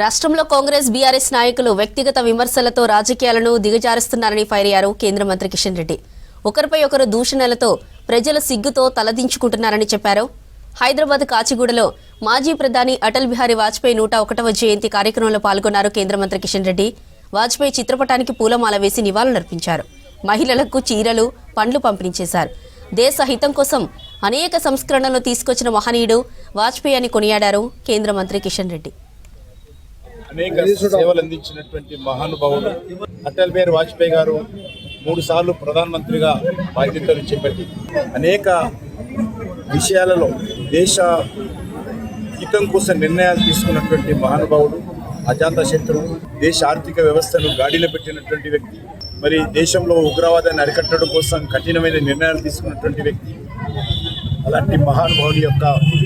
రాష్ట్రంలో కాంగ్రెస్ బీఆర్ఎస్ నాయకులు వ్యక్తిగత విమర్శలతో రాజకీయాలను దిగజారుస్తున్నారని ఫైర్ అయ్యారు కేంద్ర మంత్రి కిషన్ రెడ్డి. ఒకరిపై ఒకరు దూషణలతో ప్రజల సిగ్గుతో తలదించుకుంటున్నారని చెప్పారు. హైదరాబాద్ కాచిగూడలో మాజీ ప్రధాని అటల్ బిహారీ వాజ్పేయి 101వ జయంతి కార్యక్రమంలో పాల్గొన్నారు కేంద్ర మంత్రి కిషన్ రెడ్డి. వాజ్పేయి చిత్రపటానికి పూలమాల వేసి నివాళులర్పించారు. మహిళలకు చీరలు, పండ్లు పంపిణీ చేశారు. దేశ హితం కోసం అనేక సంస్కరణలు తీసుకొచ్చిన మహనీయుడు వాజ్పేయి అని కొనియాడారు కేంద్ర మంత్రి కిషన్ రెడ్డి. అనేక సేవలు అందించినటువంటి మహానుభావుడు అటల్ బిహారీ వాజ్పేయి గారు 3 సార్లు ప్రధానమంత్రిగా బాధ్యతలు చేపట్టి అనేక విషయాలలో దేశ హితం కోసం నిర్ణయాలు తీసుకున్నటువంటి మహానుభావుడు, అజాత శత్రువు, దేశ ఆర్థిక వ్యవస్థను గాడిలో పెట్టినటువంటి వ్యక్తి, మరి దేశంలో ఉగ్రవాదాన్ని అరికట్టడం కోసం కఠినమైన నిర్ణయాలు తీసుకున్నటువంటి వ్యక్తి. అలాంటి మహానుభావుడి యొక్క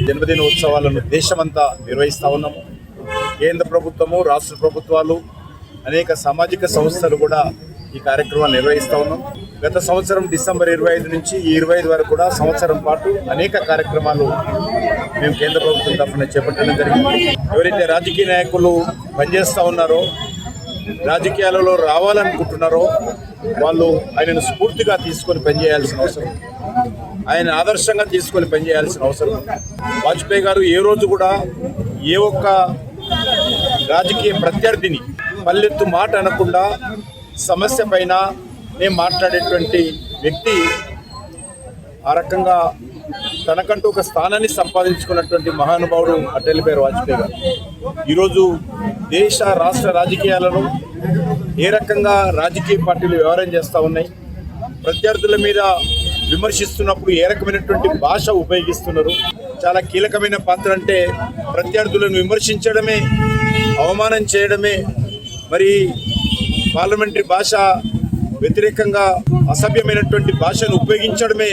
జన్మదిన ఉత్సవాలను దేశమంతా నిర్వహిస్తూ ఉన్నాము. కేంద్ర ప్రభుత్వము, రాష్ట్ర ప్రభుత్వాలు, అనేక సామాజిక సంస్థలు కూడా ఈ కార్యక్రమాలు నిర్వహిస్తూ ఉన్నాం. గత సంవత్సరం డిసెంబర్ 25 నుంచి ఈ 25 వరకు కూడా సంవత్సరం పాటు అనేక కార్యక్రమాలు మేము కేంద్ర ప్రభుత్వం తరఫున చేపట్టడం జరిగింది. ఎవరైతే రాజకీయ నాయకులు పనిచేస్తూ ఉన్నారో, రాజకీయాలలో రావాలనుకుంటున్నారో వాళ్ళు ఆయనను స్ఫూర్తిగా తీసుకొని పనిచేయాల్సిన అవసరం, ఆయన ఆదర్శంగా తీసుకొని పనిచేయాల్సిన అవసరం. వాజ్పేయి గారు ఏ రోజు కూడా ఏ ఒక్క రాజకీయ ప్రత్యర్థిని పల్లెత్తు మాట అనకుండా సమస్య పైన నేను మాట్లాడేటువంటి వ్యక్తి. ఆ రకంగా తనకంటూ ఒక స్థానాన్ని సంపాదించుకున్నటువంటి మహానుభావుడు అటల్ బిహారీ వాజ్పేయి గారు. ఈరోజు దేశ రాష్ట్ర రాజకీయాలను ఏ రకంగా రాజకీయ పార్టీలు వ్యవహారం చేస్తూ ఉన్నాయి, ప్రత్యర్థుల మీద విమర్శిస్తున్నప్పుడు ఏ రకమైనటువంటి భాష ఉపయోగిస్తున్నారు. చాలా కీలకమైన పాత్ర. అంటే ప్రత్యర్థులను విమర్శించడమే, అవమానం చేయడమే, మరి పార్లమెంటరీ భాష వ్యతిరేకంగా అసభ్యమైనటువంటి భాషను ఉపయోగించడమే